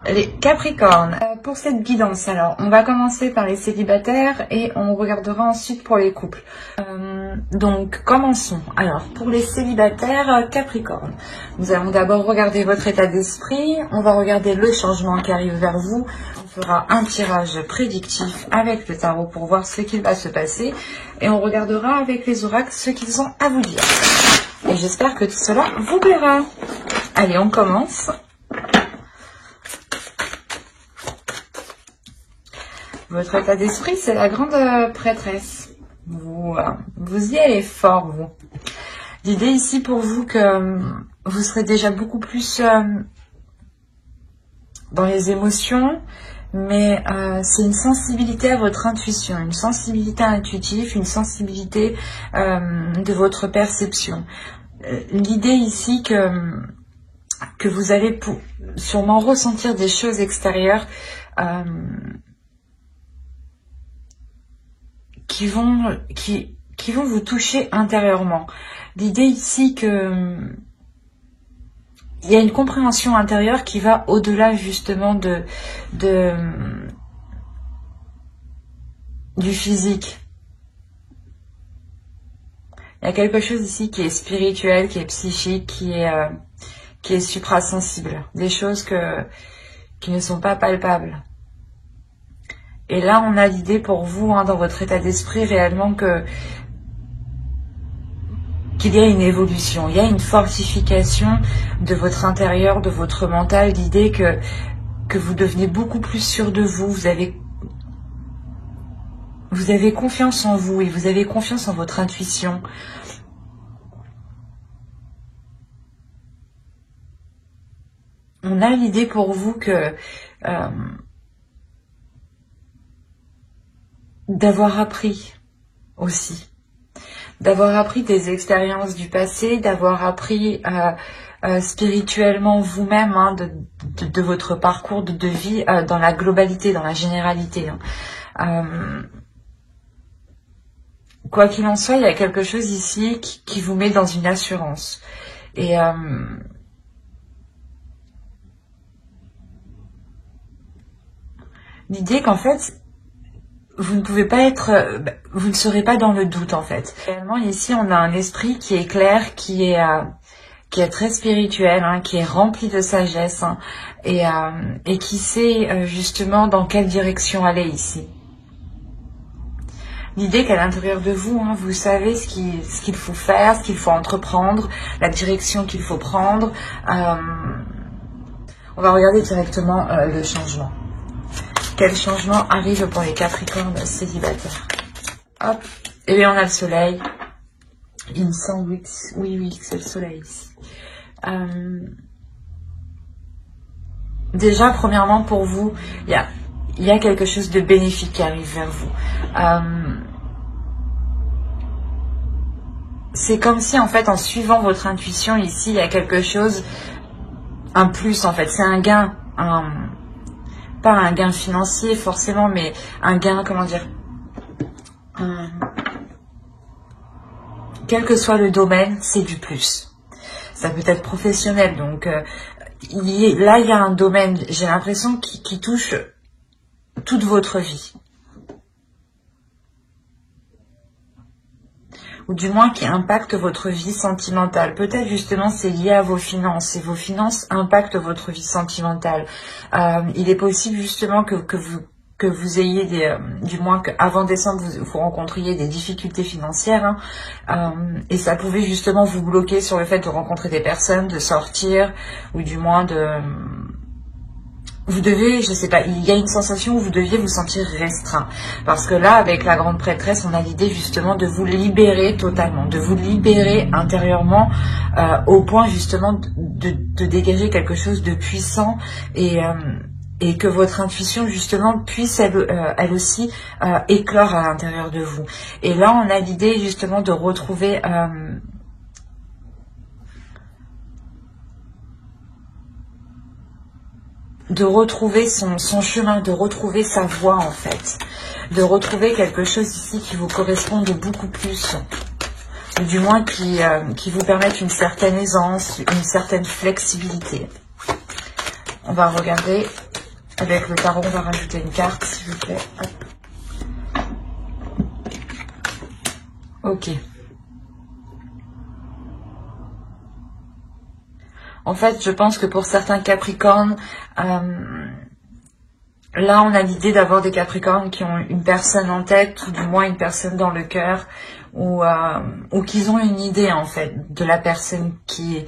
Les Capricornes, pour cette guidance, alors, on va commencer par les célibataires et on regardera ensuite pour les couples. Donc, commençons. Alors, pour les célibataires Capricornes, nous allons d'abord regarder votre état d'esprit, on va regarder le changement qui arrive vers vous, on fera un tirage prédictif avec le tarot pour voir ce qu'il va se passer et on regardera avec les oracles ce qu'ils ont à vous dire. Et j'espère que tout cela vous plaira. Allez, on commence. Votre état d'esprit, c'est la grande prêtresse. Vous y allez fort, vous. L'idée ici pour vous que vous serez déjà beaucoup plus dans les émotions, mais c'est une sensibilité à votre intuition, une sensibilité intuitive, une sensibilité de votre perception. L'idée ici que vous allez sûrement ressentir des choses extérieures qui vont vous toucher intérieurement. L'idée ici que il y a une compréhension intérieure qui va au-delà justement du physique. Il y a quelque chose ici qui est spirituel, qui est psychique, qui est suprasensible. Des choses qui ne sont pas palpables. Et là, on a l'idée pour vous, dans votre état d'esprit, réellement qu'il y a une évolution, il y a une fortification de votre intérieur, de votre mental, l'idée que vous devenez beaucoup plus sûr de vous, vous avez confiance en vous et vous avez confiance en votre intuition. On a l'idée pour vous que d'avoir appris aussi, d'avoir appris des expériences du passé, d'avoir appris spirituellement vous-même de votre parcours de vie dans la globalité, dans la généralité. Quoi qu'il en soit, il y a quelque chose ici qui vous met dans une assurance. Et l'idée qu'en fait, vous ne pouvez pas vous ne serez pas dans le doute en fait. Réellement ici on a un esprit qui est clair, qui est très spirituel, qui est rempli de sagesse et qui sait justement dans quelle direction aller ici. L'idée qu'à l'intérieur de vous, vous savez ce qu'il faut faire, ce qu'il faut entreprendre, la direction qu'il faut prendre. On va regarder directement le changement. Quel changement arrive pour les Capricornes célibataires? Hop, et bien on a le soleil. Il me semble, oui, c'est le soleil ici. Déjà, premièrement, pour vous, il y a quelque chose de bénéfique qui arrive vers vous. C'est comme si, en fait, en suivant votre intuition, ici, il y a quelque chose, un plus, en fait. C'est un gain, pas un gain financier forcément, mais un gain, comment dire, quel que soit le domaine, c'est du plus. Ça peut être professionnel, donc là il y a un domaine, j'ai l'impression, qui touche toute votre vie. Ou du moins qui impacte votre vie sentimentale. Peut-être justement c'est lié à vos finances, et vos finances impactent votre vie sentimentale. Il est possible justement que vous ayez du moins qu'avant décembre vous rencontriez des difficultés financières, et ça pouvait justement vous bloquer sur le fait de rencontrer des personnes, de sortir, ou du moins vous devez, je sais pas, il y a une sensation où vous deviez vous sentir restreint. Parce que là, avec la grande prêtresse, on a l'idée justement de vous libérer totalement, de vous libérer intérieurement au point justement de dégager quelque chose de puissant et que votre intuition justement puisse elle aussi éclore à l'intérieur de vous. Et là, on a l'idée justement de retrouver... de retrouver son chemin, de retrouver sa voie en fait, de retrouver quelque chose ici qui vous corresponde beaucoup plus, ou du moins qui vous permette une certaine aisance, une certaine flexibilité. On va regarder Avec le tarot, on va rajouter une carte, s'il vous plaît. Hop. Ok. En fait, je pense que pour certains Capricornes, là, on a l'idée d'avoir des Capricornes qui ont une personne en tête, ou du moins une personne dans le cœur, ou qu'ils ont une idée, en fait, de la personne qu'ils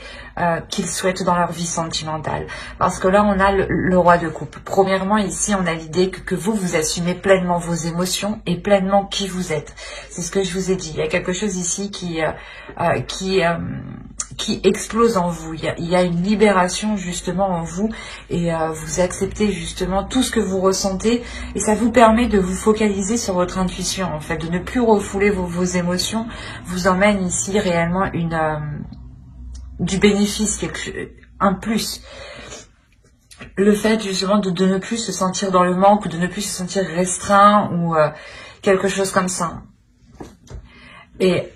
souhaitent dans leur vie sentimentale. Parce que là, on a le roi de coupe. Premièrement, ici, on a l'idée que vous assumez pleinement vos émotions et pleinement qui vous êtes. C'est ce que je vous ai dit. Il y a quelque chose ici qui explose en vous. Il y a une libération justement en vous et vous acceptez justement tout ce que vous ressentez et ça vous permet de vous focaliser sur votre intuition en fait, de ne plus refouler vos émotions, vous emmène ici réellement du bénéfice, un plus. Le fait justement de ne plus se sentir dans le manque ou de ne plus se sentir restreint ou quelque chose comme ça. Et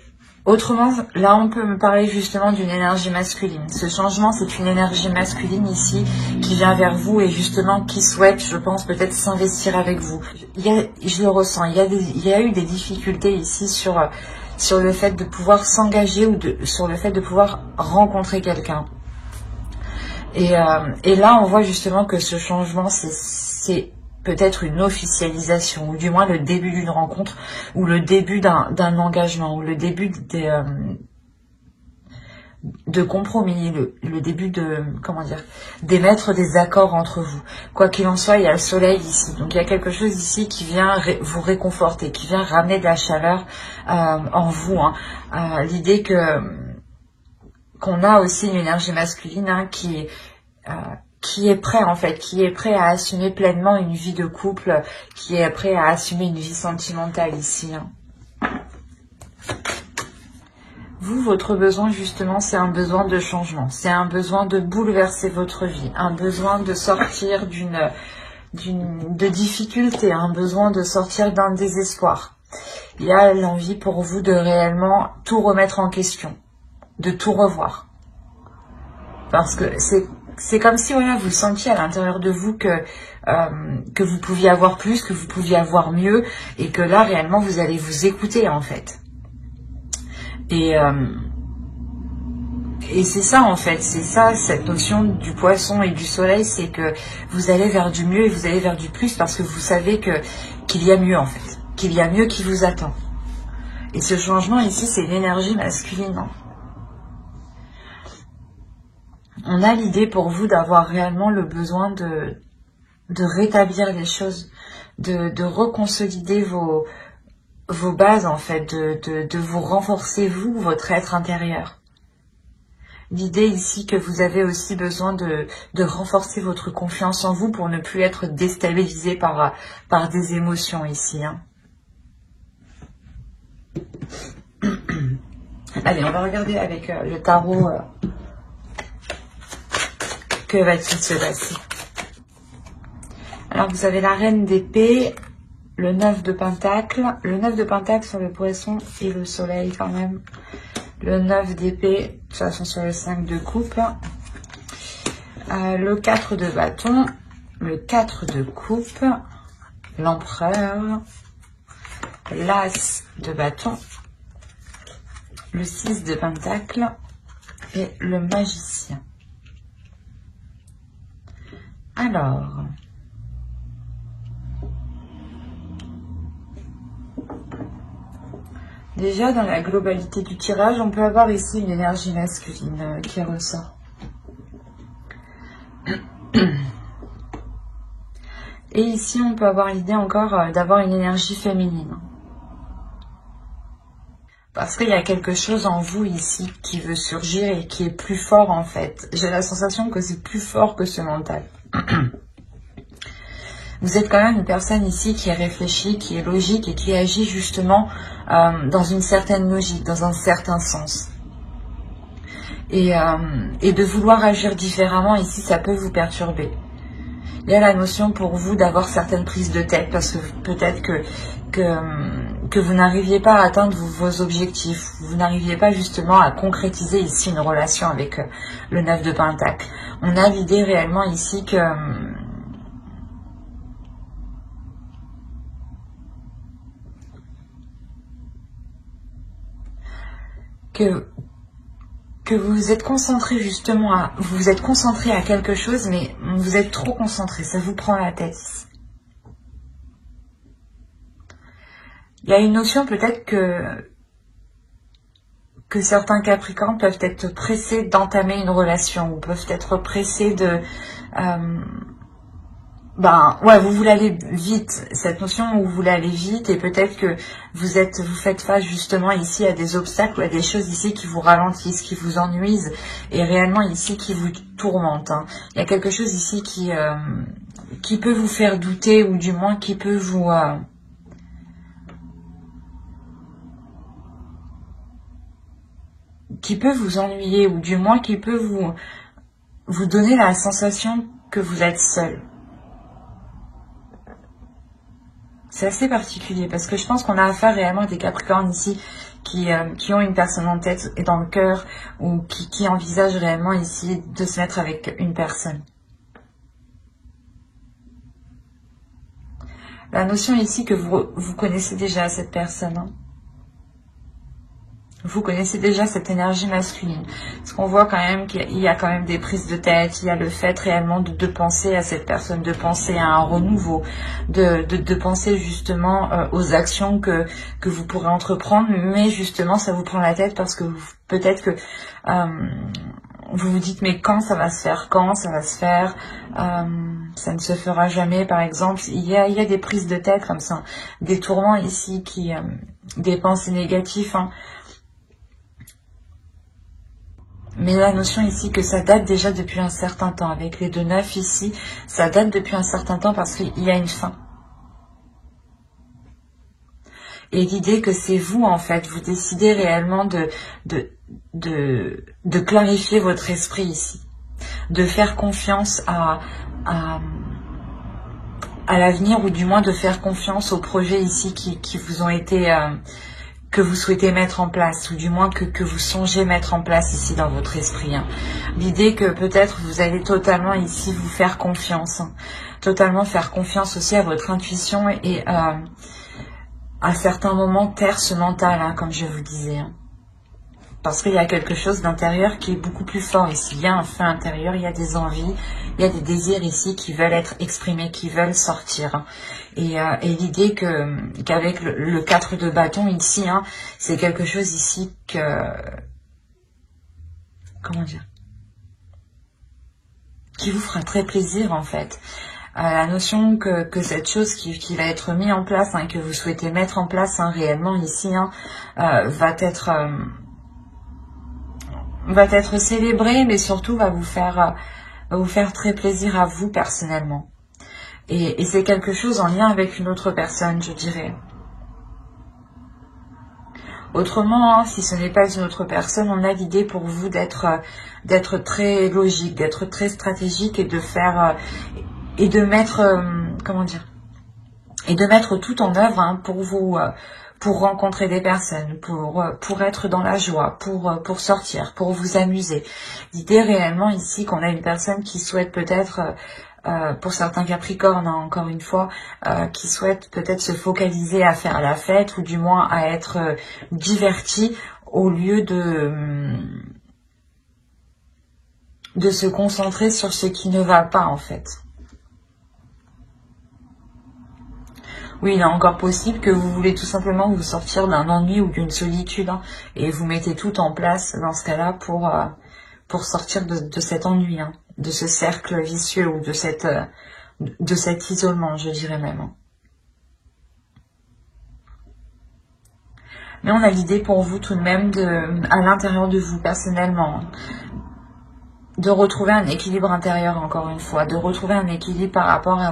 autrement, là, on peut me parler justement d'une énergie masculine. Ce changement, c'est une énergie masculine ici qui vient vers vous et justement qui souhaite, je pense, peut-être s'investir avec vous. Je le ressens, il y a eu des difficultés ici sur le fait de pouvoir s'engager ou sur le fait de pouvoir rencontrer quelqu'un. Et là, on voit justement que ce changement, c'est peut-être une officialisation, ou du moins le début d'une rencontre, ou le début d'un engagement, ou le début de compromis, le début de, comment dire, d'émettre des accords entre vous. Quoi qu'il en soit, il y a le soleil ici. Donc il y a quelque chose ici qui vient vous réconforter, qui vient ramener de la chaleur en vous. Hein. L'idée qu'on a aussi une énergie masculine hein, qui est prêt en fait, qui est prêt à assumer pleinement une vie de couple, qui est prêt à assumer une vie sentimentale ici. Hein. Vous, votre besoin justement, c'est un besoin de changement, c'est un besoin de bouleverser votre vie, un besoin de sortir de difficultés, un besoin de sortir d'un désespoir. Il y a l'envie pour vous de réellement tout remettre en question, de tout revoir. Parce que c'est comme si voilà, vous sentiez à l'intérieur de vous que vous pouviez avoir plus, que vous pouviez avoir mieux, et que là, réellement, vous allez vous écouter, en fait. Et c'est ça, en fait, c'est ça, cette notion du poisson et du soleil, c'est que vous allez vers du mieux et vous allez vers du plus, parce que vous savez qu'il y a mieux, en fait, qu'il y a mieux qui vous attend. Et ce changement, ici, c'est une énergie masculine, hein. On a l'idée pour vous d'avoir réellement le besoin de rétablir les choses, de reconsolider vos bases en fait, de vous renforcer vous, votre être intérieur. L'idée ici que vous avez aussi besoin de renforcer votre confiance en vous pour ne plus être déstabilisé par des émotions ici. Hein. Allez, on va regarder avec le tarot... que va-t-il se passer? Alors, vous avez la reine d'épée, le 9 de pentacle. Le 9 de pentacle sur le poisson et le soleil quand même. Le 9 d'épée, de toute façon sur le 5 de coupe. Le 4 de bâton. Le 4 de coupe. L'empereur. L'as de bâton. Le 6 de pentacle. Et le magicien. Alors, déjà dans la globalité du tirage, on peut avoir ici une énergie masculine qui ressort. Et ici, on peut avoir l'idée encore d'avoir une énergie féminine. Parce qu'il y a quelque chose en vous ici qui veut surgir et qui est plus fort en fait. J'ai la sensation que c'est plus fort que ce mental. Vous êtes quand même une personne ici qui est réfléchie, qui est logique et qui agit justement dans une certaine logique, dans un certain sens. Et de vouloir agir différemment ici, ça peut vous perturber. Il y a la notion pour vous d'avoir certaines prises de tête parce que peut-être que vous n'arriviez pas à atteindre vos objectifs. Vous n'arriviez pas justement à concrétiser ici une relation avec le 9 de pentacle. On a l'idée réellement ici que que vous êtes concentré justement à... Vous êtes concentré à quelque chose, mais vous êtes trop concentré, ça vous prend la tête. Il y a une notion peut-être que certains Capricornes peuvent être pressés d'entamer une relation, ou peuvent être pressés de... ouais, vous voulez aller vite, cette notion où vous voulez aller vite, et peut-être que vous faites face justement ici à des obstacles ou à des choses ici qui vous ralentissent, qui vous ennuisent, et réellement ici qui vous tourmentent. Hein. Il y a quelque chose ici qui peut vous faire douter, ou du moins qui peut vous... qui peut vous ennuyer, ou du moins qui peut vous donner la sensation que vous êtes seul. C'est assez particulier parce que je pense qu'on a affaire réellement à des Capricornes ici qui ont une personne en tête et dans le cœur, ou qui envisagent réellement ici de se mettre avec une personne. La notion ici que vous connaissez déjà cette personne. Hein. Vous connaissez déjà cette énergie masculine. Parce qu'on voit quand même qu'il y a quand même des prises de tête, il y a le fait réellement de penser à cette personne, de penser à un renouveau, de penser justement aux actions que vous pourrez entreprendre, mais justement ça vous prend la tête parce que peut-être que vous vous dites mais quand ça va se faire, quand ça va se faire, ça ne se fera jamais par exemple. Il y a des prises de tête comme ça, des tourments ici, des pensées négatives, hein. Mais la notion ici que ça date déjà depuis un certain temps. Avec les 2-9 ici, ça date depuis un certain temps parce qu'il y a une fin. Et l'idée que c'est vous, en fait, vous décidez réellement de clarifier votre esprit ici. De faire confiance à l'avenir, ou du moins de faire confiance aux projets ici qui vous ont été... que vous souhaitez mettre en place, ou du moins que vous songez mettre en place ici dans votre esprit. Hein. L'idée que peut-être vous allez totalement ici vous faire confiance. Hein. Totalement faire confiance aussi à votre intuition et à certains moments taire ce mental, hein, comme je vous disais. Hein. Parce qu'il y a quelque chose d'intérieur qui est beaucoup plus fort ici. Il y a un feu intérieur, il y a des envies, il y a des désirs ici qui veulent être exprimés, qui veulent sortir. Hein. Et l'idée qu'avec le 4 de bâton ici, hein, c'est quelque chose ici comment dire, qui vous fera très plaisir en fait. La notion que cette chose qui va être mise en place, hein, que vous souhaitez mettre en place, hein, réellement ici, hein, va être célébrée, mais surtout va vous faire très plaisir à vous personnellement. Et c'est quelque chose en lien avec une autre personne, je dirais. Autrement, hein, si ce n'est pas une autre personne, on a l'idée pour vous d'être très logique, d'être très stratégique, et de faire et de mettre comment dire, et de mettre tout en œuvre, hein, pour vous pour rencontrer des personnes, pour être dans la joie, pour sortir, pour vous amuser. L'idée réellement ici qu'on a une personne qui souhaite peut-être pour certains Capricornes, hein, encore une fois, qui souhaitent peut-être se focaliser à faire la fête, ou du moins à être divertis, au lieu de se concentrer sur ce qui ne va pas en fait. Oui, il est encore possible que vous voulez tout simplement vous sortir d'un ennui ou d'une solitude, hein, et vous mettez tout en place dans ce cas-là pour sortir de cet ennui, hein, de ce cercle vicieux, ou de cet isolement, je dirais même. Hein. Mais on a l'idée pour vous tout de même, à l'intérieur de vous personnellement, hein, de retrouver un équilibre intérieur, encore une fois, de retrouver un équilibre par rapport à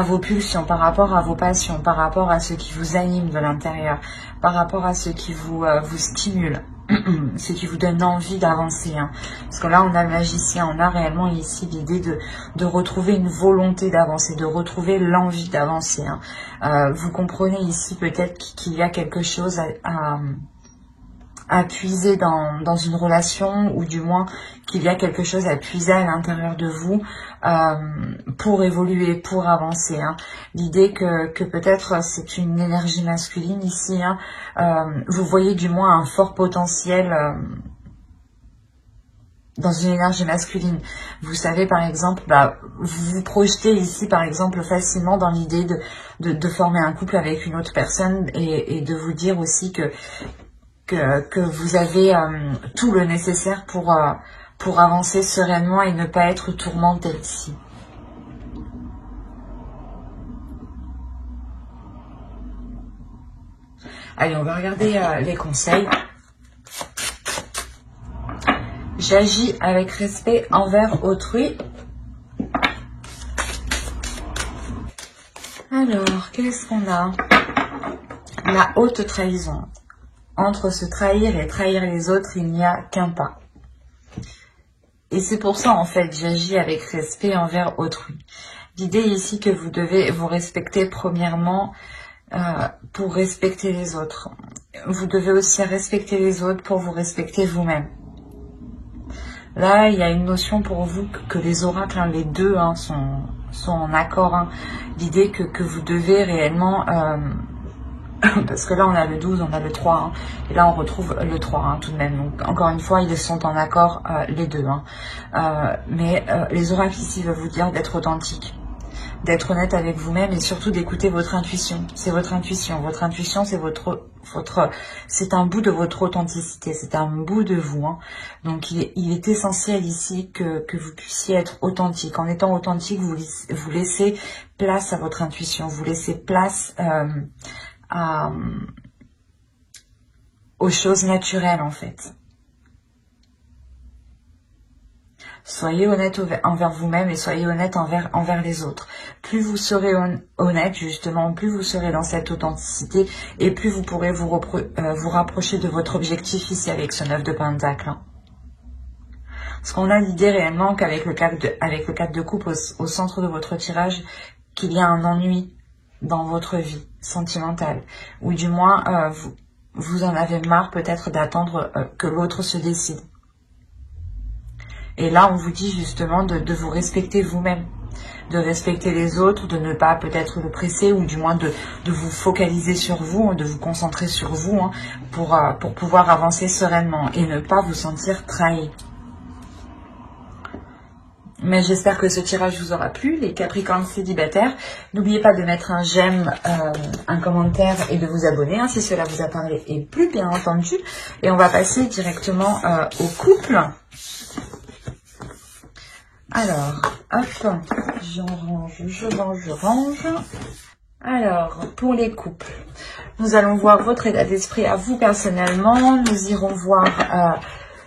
vos pulsions, par rapport à vos passions, par rapport à ce qui vous anime de l'intérieur, par rapport à ce qui vous stimule, ce qui vous donne envie d'avancer. Hein. Parce que là, on a le magicien, on a réellement ici l'idée de retrouver une volonté d'avancer, de retrouver l'envie d'avancer. Hein. Vous comprenez ici peut-être qu'il y a quelque chose à puiser dans une relation, ou du moins qu'il y a quelque chose à puiser à l'intérieur de vous pour évoluer, pour avancer. Hein. L'idée que peut-être c'est une énergie masculine ici. Hein. Vous voyez du moins un fort potentiel dans une énergie masculine. Vous savez par exemple, vous vous projetez ici par exemple facilement dans l'idée de former un couple avec une autre personne et de vous dire aussi que vous avez tout le nécessaire pour avancer sereinement et ne pas être tourmenté ici. Allez, on va regarder les conseils. J'agis avec respect envers autrui. Alors, qu'est-ce qu'on a? La haute trahison. Entre se trahir et trahir les autres, il n'y a qu'un pas. Et c'est pour ça, en fait, j'agis avec respect envers autrui. L'idée ici que vous devez vous respecter premièrement pour respecter les autres. Vous devez aussi respecter les autres pour vous respecter vous-même. Là, il y a une notion pour vous que les oracles, hein, les deux hein, sont en accord. Hein. L'idée que vous devez réellement... parce que là, on a le 12, on a le 3. Hein, et là, on retrouve le 3 hein, tout de même. Donc, encore une fois, ils sont en accord, les deux. Hein. Mais les oracles ici veulent vous dire d'être authentique. D'être honnête avec vous-même et surtout d'écouter votre intuition. C'est votre intuition. Votre intuition, c'est c'est un bout de votre authenticité. C'est un bout de vous. Hein. Donc, il est essentiel ici que vous puissiez être authentique. En étant authentique, vous laissez place à votre intuition. Vous laissez place aux choses naturelles, en fait. Soyez honnête envers vous-même et soyez honnête envers les autres. Plus vous serez honnête, justement, plus vous serez dans cette authenticité et plus vous pourrez vous rapprocher de votre objectif ici avec ce 9 de Pentacle. Hein. Parce qu'on a l'idée réellement qu'avec le 4 de coupe au centre de votre tirage, qu'il y a un ennui dans votre vie sentimentale. Ou du moins, vous en avez marre peut-être d'attendre que l'autre se décide. Et là, on vous dit justement de vous respecter vous-même, de respecter les autres, de ne pas peut-être le presser ou du moins de vous focaliser sur vous, de vous concentrer sur vous hein, pour pouvoir avancer sereinement et ne pas vous sentir trahi. Mais j'espère que ce tirage vous aura plu, les Capricornes célibataires. N'oubliez pas de mettre un j'aime, un commentaire et de vous abonner hein, si cela vous a parlé et plu, bien entendu. Et on va passer directement au couple. Alors, hop, je range. Alors, pour les couples, nous allons voir votre état d'esprit à vous personnellement. Nous irons voir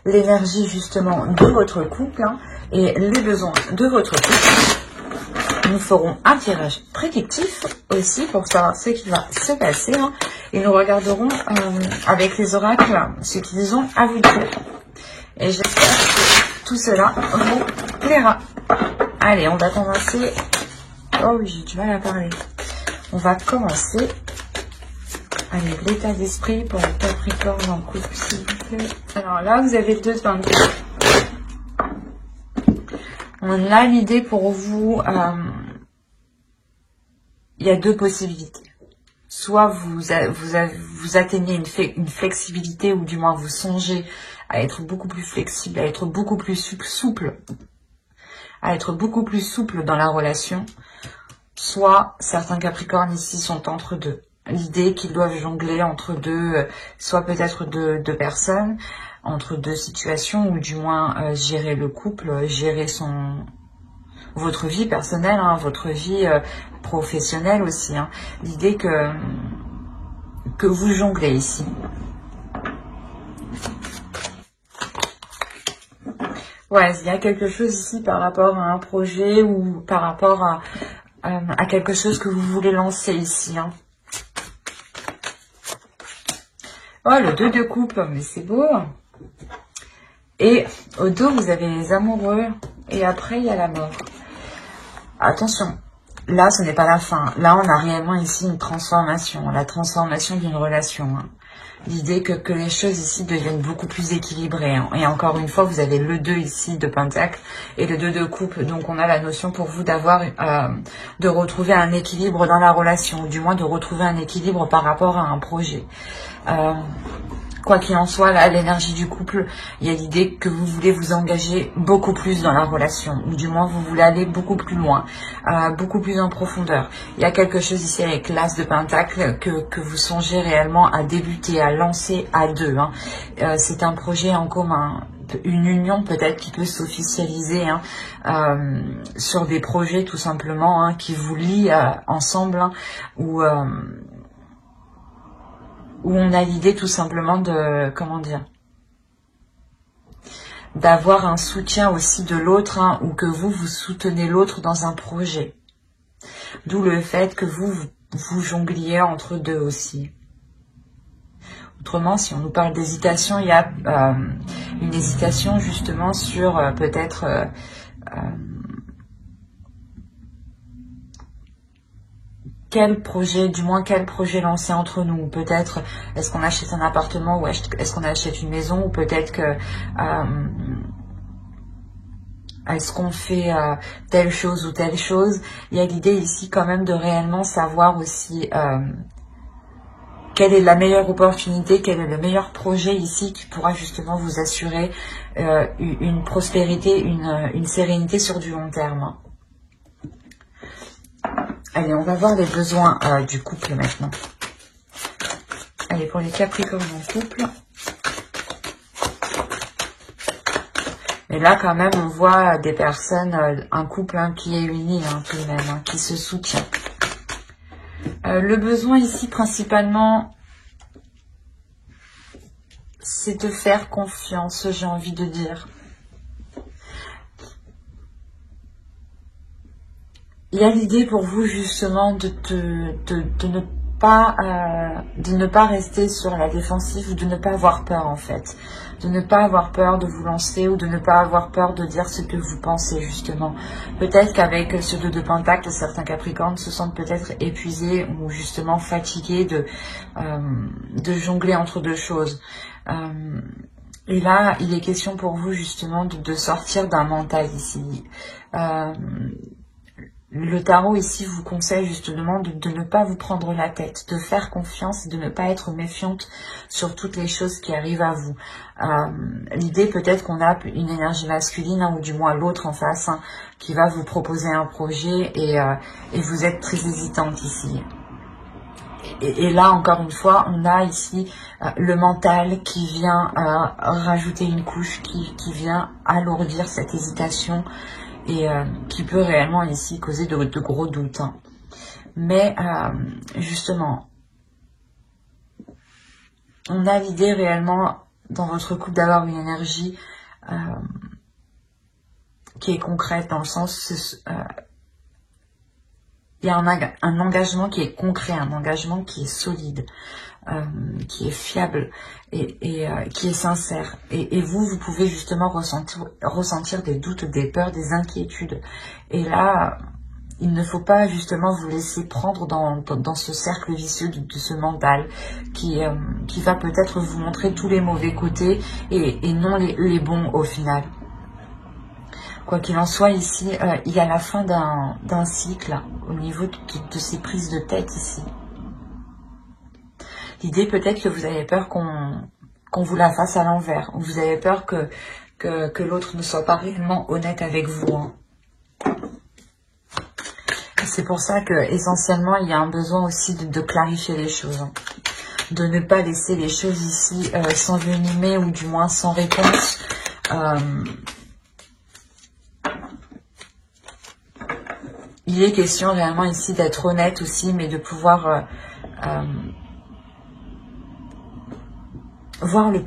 l'énergie justement de votre couple hein, et les besoins de votre couple. Nous ferons un tirage prédictif aussi pour savoir ce qui va se passer. Hein, et nous regarderons avec les oracles ce qu'ils ont à vous dire. Et j'espère que tout cela vous plaira. Allez, on va commencer. Oh oui, j'ai du mal à parler. On va commencer avec l'état d'esprit pour le Capricorne en couple, s'il vous plaît. Alors là, vous avez 2 pentacles. On a l'idée pour vous. Il y a 2 possibilités. Soit vous atteignez une flexibilité ou du moins vous songez à être beaucoup plus flexible, à être beaucoup plus souple, dans la relation. Soit certains Capricornes ici sont entre deux. L'idée qu'ils doivent jongler entre deux, soit peut-être deux personnes, entre 2 situations, ou du moins gérer le couple, gérer votre vie personnelle, hein, votre vie professionnelle aussi. Hein. L'idée que vous jonglez ici. Ouais, il y a quelque chose ici par rapport à un projet ou par rapport à quelque chose que vous voulez lancer ici. Hein. Oh, le 2 de coupe, mais c'est beau. Et au dos, vous avez les amoureux. Et après, il y a la mort. Attention, là, ce n'est pas la fin. Là, on a réellement ici une transformation. La transformation d'une relation. Hein. l'idée que les choses ici deviennent beaucoup plus équilibrées. Hein. Et encore une fois, vous avez le 2 ici de Pentacle et le 2 de coupe. Donc on a la notion pour vous d'avoir, de retrouver un équilibre dans la relation, ou du moins de retrouver un équilibre par rapport à un projet. Quoi qu'il en soit, là, l'énergie du couple, il y a l'idée que vous voulez vous engager beaucoup plus dans la relation, ou du moins vous voulez aller beaucoup plus loin, beaucoup plus en profondeur. Il y a quelque chose ici avec l'As de Pentacle que vous songez réellement à débuter, à lancer à deux. Hein. C'est un projet en commun, une union peut-être qui peut s'officialiser sur des projets tout simplement hein, qui vous lient ensemble hein, où on a l'idée tout simplement de, comment dire, d'avoir un soutien aussi de l'autre, hein, ou que vous soutenez l'autre dans un projet. D'où le fait que vous jongliez entre deux aussi. Autrement, si on nous parle d'hésitation, il y a une hésitation justement sur peut-être... quel projet, du moins quel projet lancer entre nous. Peut-être est-ce qu'on achète un appartement ou est-ce qu'on achète une maison, ou peut-être que est-ce qu'on fait telle chose ou telle chose. Il y a l'idée ici quand même de réellement savoir aussi quelle est la meilleure opportunité, quel est le meilleur projet ici qui pourra justement vous assurer une prospérité, une sérénité sur du long terme. Allez, on va voir les besoins du couple maintenant. Allez, pour les Capricornes en couple. Et là, quand même, on voit des personnes, un couple hein, qui est uni hein, tout de même, hein, qui se soutient. Le besoin ici, principalement, c'est de faire confiance, j'ai envie de dire. Il y a l'idée pour vous justement de ne pas rester sur la défensive, ou de ne pas avoir peur en fait. De ne pas avoir peur de vous lancer, ou de ne pas avoir peur de dire ce que vous pensez justement. Peut-être qu'avec ce 2 de Pentacle, certains Capricornes se sentent peut-être épuisés ou justement fatigués de jongler entre deux choses. Et là, il est question pour vous justement de sortir d'un mental ici. Le tarot ici vous conseille justement de ne pas vous prendre la tête, de faire confiance et de ne pas être méfiante sur toutes les choses qui arrivent à vous. L'idée peut-être qu'on a une énergie masculine, hein, ou du moins l'autre en face, hein, qui va vous proposer un projet et vous êtes très hésitante ici. Et là, encore une fois, on a ici le mental qui vient rajouter une couche, qui vient alourdir cette hésitation, et qui peut réellement ici causer de gros doutes. Hein. Mais justement, on a l'idée réellement dans votre couple d'avoir une énergie qui est concrète, dans le sens il y a un engagement qui est concret, un engagement qui est solide, qui est fiable et qui est sincère. Et vous pouvez justement ressentir des doutes, des peurs, des inquiétudes. Et là, il ne faut pas justement vous laisser prendre dans ce cercle vicieux de ce mental qui va peut-être vous montrer tous les mauvais côtés et non les bons au final. Quoi qu'il en soit, ici, il y a la fin d'un cycle au niveau de ces prises de tête ici. L'idée peut-être que vous avez peur qu'on vous la fasse à l'envers, ou vous avez peur que l'autre ne soit pas réellement honnête avec vous. Hein. C'est pour ça que essentiellement il y a un besoin aussi de clarifier les choses. Hein. De ne pas laisser les choses ici s'envenimer, ou du moins sans réponse. Il est question réellement ici d'être honnête aussi, mais de pouvoir voir le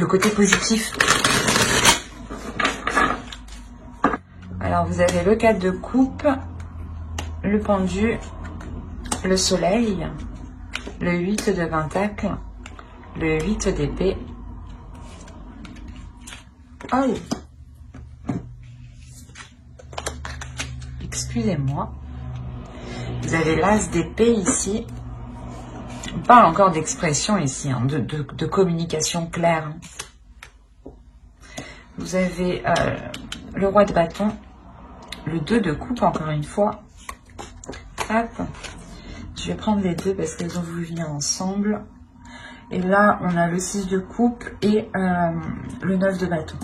côté positif. Alors vous avez le 4 de coupe, le pendu, le soleil, le 8 de pentacle, le 8 d'épée. Oh, excusez-moi. Vous avez l'as d'épée ici. On parle encore d'expression ici, hein, de communication claire. Vous avez le roi de bâton, le 2 de coupe, encore une fois. Hop. Je vais prendre les deux parce qu'elles ont voulu venir ensemble. Et là, on a le 6 de coupe et le 9 de bâton.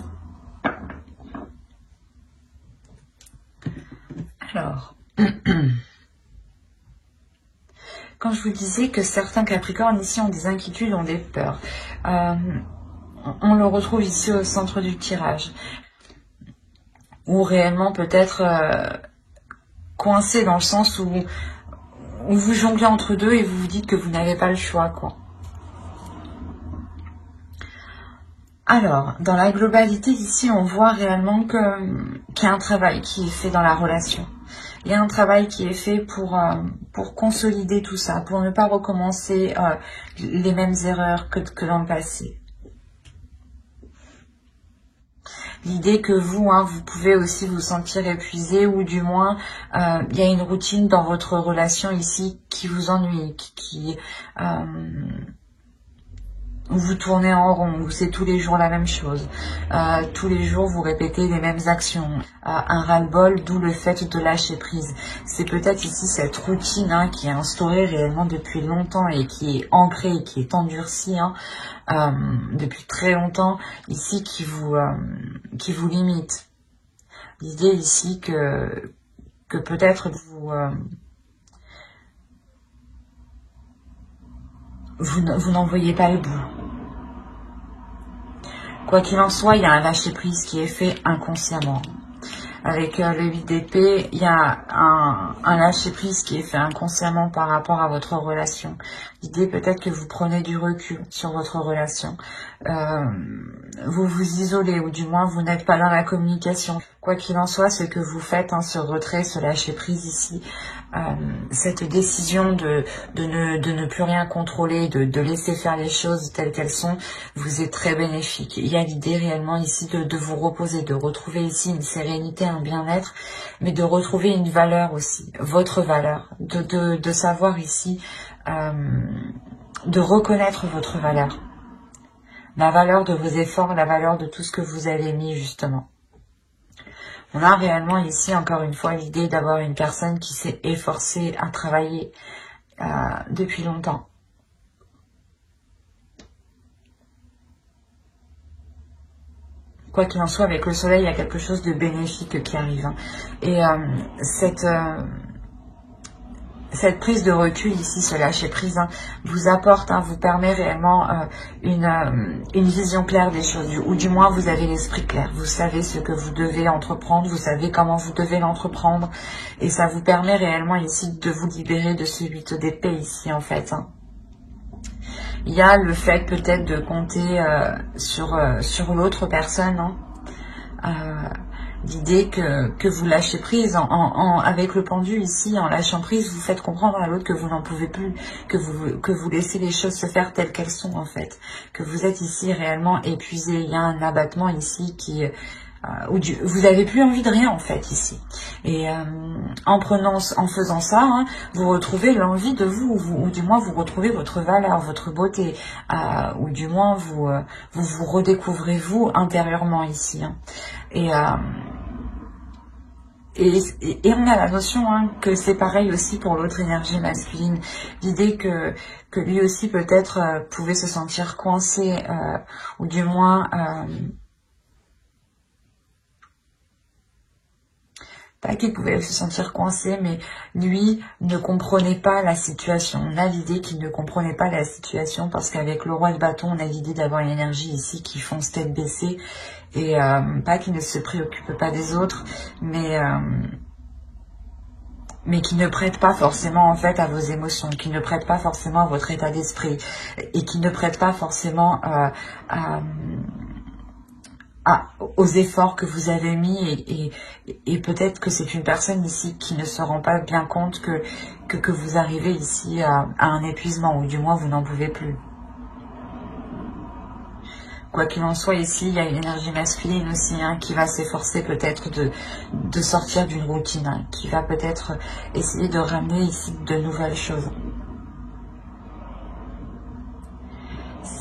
Alors, quand je vous disais que certains Capricornes ici ont des inquiétudes, ont des peurs, on le retrouve ici au centre du tirage. Ou réellement peut-être coincé dans le sens où vous jonglez entre deux et vous vous dites que vous n'avez pas le choix, quoi. Alors, dans la globalité, ici, on voit réellement qu'il y a un travail qui est fait dans la relation. Il y a un travail qui est fait pour consolider tout ça, pour ne pas recommencer les mêmes erreurs que dans le passé. L'idée que vous, hein, vous pouvez aussi vous sentir épuisé ou du moins, il y a une routine dans votre relation ici qui vous ennuie, où vous tournez en rond, où c'est tous les jours la même chose. Tous les jours, vous répétez les mêmes actions. Un ras-le-bol, d'où le fait de lâcher prise. C'est peut-être ici cette routine, hein, qui est instaurée réellement depuis longtemps et qui est ancrée, qui est endurcie, hein, depuis très longtemps, ici, qui vous limite. L'idée ici que peut-être vous n'en voyez pas le bout. Quoi qu'il en soit, il y a un lâcher-prise qui est fait inconsciemment. Avec le 8 d'épée, il y a un lâcher-prise qui est fait inconsciemment par rapport à votre relation. L'idée peut-être que vous prenez du recul sur votre relation. Vous vous isolez ou du moins vous n'êtes pas dans la communication. Quoi qu'il en soit, ce que vous faites, hein, ce retrait, ce lâcher-prise ici, cette décision de ne plus rien contrôler, de laisser faire les choses telles qu'elles sont, vous est très bénéfique. Il y a l'idée réellement ici de vous reposer, de retrouver ici une sérénité, un bien-être, mais de retrouver une valeur aussi, votre valeur, de savoir ici, de reconnaître votre valeur. La valeur de vos efforts, la valeur de tout ce que vous avez mis justement. On a réellement ici, encore une fois, l'idée d'avoir une personne qui s'est efforcée à travailler depuis longtemps. Quoi qu'il en soit, avec le soleil, il y a quelque chose de bénéfique qui arrive. Hein. Et cette prise de recul ici, ce lâcher prise, hein, vous apporte, hein, vous permet réellement une vision claire des choses, ou du moins vous avez l'esprit clair, vous savez ce que vous devez entreprendre, vous savez comment vous devez l'entreprendre, et ça vous permet réellement ici de vous libérer de ce 8 d'épée ici en fait. Hein. Il y a le fait peut-être de compter sur l'autre personne, hein. L'idée que vous lâchez prise avec le pendu ici, en lâchant prise, vous faites comprendre à l'autre que vous n'en pouvez plus, que vous laissez les choses se faire telles qu'elles sont en fait, que vous êtes ici réellement épuisé. Il y a un abattement ici où vous n'avez plus envie de rien en fait ici. Et en faisant ça, hein, vous retrouvez l'envie de vous, ou du moins vous retrouvez votre valeur, votre beauté, ou du moins vous redécouvrez vous intérieurement ici. Hein. Et on a la notion, hein, que c'est pareil aussi pour l'autre énergie masculine. L'idée que lui aussi peut-être pouvait se sentir coincé, ou du moins pas qu'il pouvait se sentir coincé, mais lui ne comprenait pas la situation. On a l'idée qu'il ne comprenait pas la situation parce qu'avec le roi de bâton, on a l'idée d'avoir une énergie ici qui fonce tête baissée. Et pas qu'il ne se préoccupe pas des autres, mais qui ne prête pas forcément en fait à vos émotions, qui ne prête pas forcément à votre état d'esprit, et qui ne prête pas forcément aux efforts que vous avez mis, et peut-être que c'est une personne ici qui ne se rend pas bien compte que vous arrivez ici à un épuisement, ou du moins vous n'en pouvez plus. Quoi qu'il en soit, ici, il y a une énergie masculine aussi, hein, qui va s'efforcer peut-être de sortir d'une routine, hein, qui va peut-être essayer de ramener ici de nouvelles choses.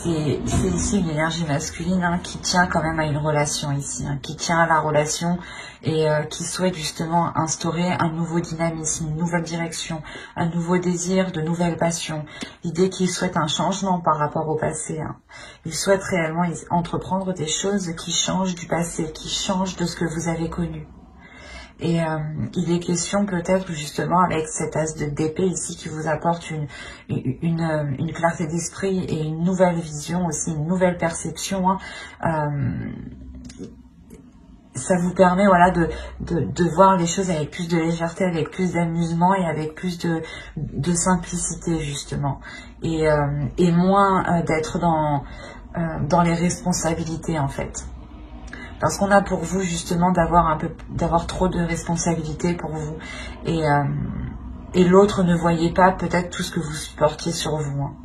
c'est ici une énergie masculine hein, qui tient quand même à une relation ici, hein, qui tient à la relation et qui souhaite justement instaurer un nouveau dynamisme, une nouvelle direction, un nouveau désir, de nouvelles passions. L'idée qu'il souhaite un changement par rapport au passé. Hein. Il souhaite réellement entreprendre des choses qui changent du passé, qui changent de ce que vous avez connu. Et il est question peut-être justement avec cet as d'épée ici qui vous apporte une clarté d'esprit et une nouvelle vision aussi, une nouvelle perception. Hein. Ça vous permet voilà, de voir les choses avec plus de légèreté, avec plus d'amusement et avec plus de simplicité justement. Et moins d'être dans les responsabilités en fait. Parce qu'on a pour vous justement d'avoir trop de responsabilités pour vous. Et l'autre ne voyait pas peut-être tout ce que vous supportiez sur vous. Hein.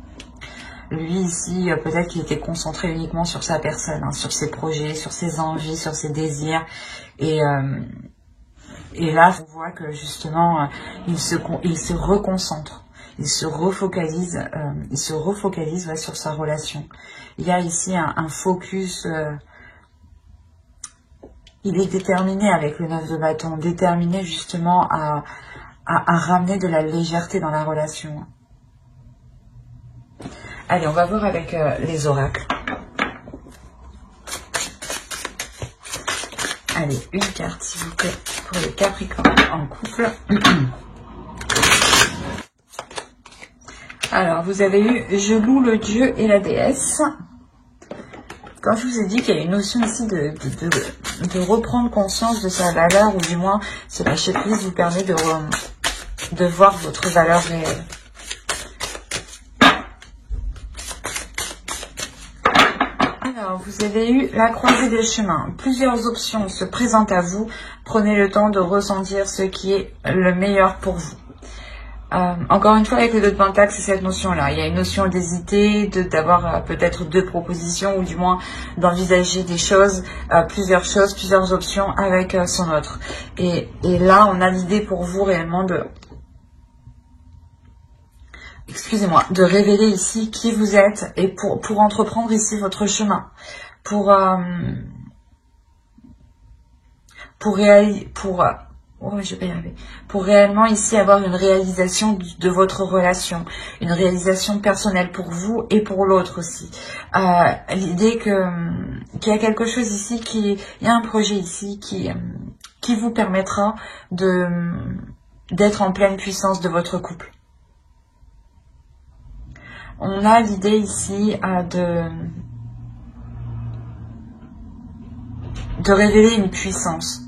Lui ici, peut-être qu'il était concentré uniquement sur sa personne, hein, sur ses projets, sur ses envies, sur ses désirs. Et là, on voit que justement, il se reconcentre. Il se refocalise ouais, sur sa relation. Il y a ici un focus... il est déterminé avec le 9 de bâton, déterminé justement à ramener de la légèreté dans la relation. Allez, on va voir avec les oracles. Allez, une carte s'il vous plaît pour les Capricornes en couple. Alors, vous avez eu « Je loue le dieu et la déesse ». Quand je vous ai dit qu'il y a une notion ici de reprendre conscience de sa valeur, ou du moins ce lâcher prise vous permet de voir votre valeur réelle. Alors, vous avez eu la croisée des chemins. Plusieurs options se présentent à vous. Prenez le temps de ressentir ce qui est le meilleur pour vous. Encore une fois, avec le 2 de Pentacle, c'est cette notion-là. Il y a une notion d'hésiter, d'avoir peut-être 2 propositions, ou du moins d'envisager des choses, plusieurs options avec son autre. Et là, on a l'idée pour vous réellement de révéler ici qui vous êtes et pour entreprendre ici votre chemin. Pour réellement ici avoir une réalisation de votre relation, une réalisation personnelle pour vous et pour l'autre aussi. L'idée qu'il y a quelque chose ici, il y a un projet ici qui vous permettra d'être en pleine puissance de votre couple. On a l'idée ici de révéler une puissance.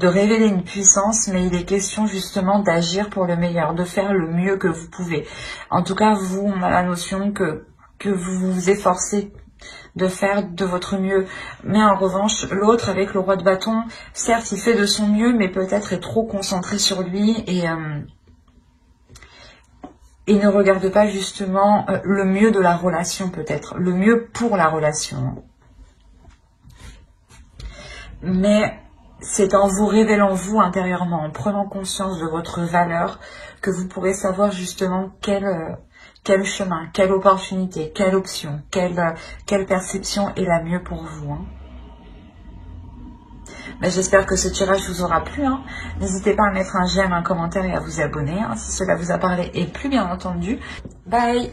Mais il est question justement d'agir pour le meilleur, de faire le mieux que vous pouvez. En tout cas, vous, on a la notion que vous vous efforcez de faire de votre mieux. Mais en revanche, l'autre, avec le roi de bâton, certes, il fait de son mieux, mais peut-être est trop concentré sur lui et ne regarde pas justement le mieux de la relation, peut-être, le mieux pour la relation. Mais c'est en vous révélant vous intérieurement, en prenant conscience de votre valeur, que vous pourrez savoir justement quel chemin, quelle opportunité, quelle option, quelle perception est la mieux pour vous. Hein. Mais j'espère que ce tirage vous aura plu. Hein. N'hésitez pas à mettre un j'aime, un commentaire et à vous abonner hein, si cela vous a parlé et plus bien entendu. Bye!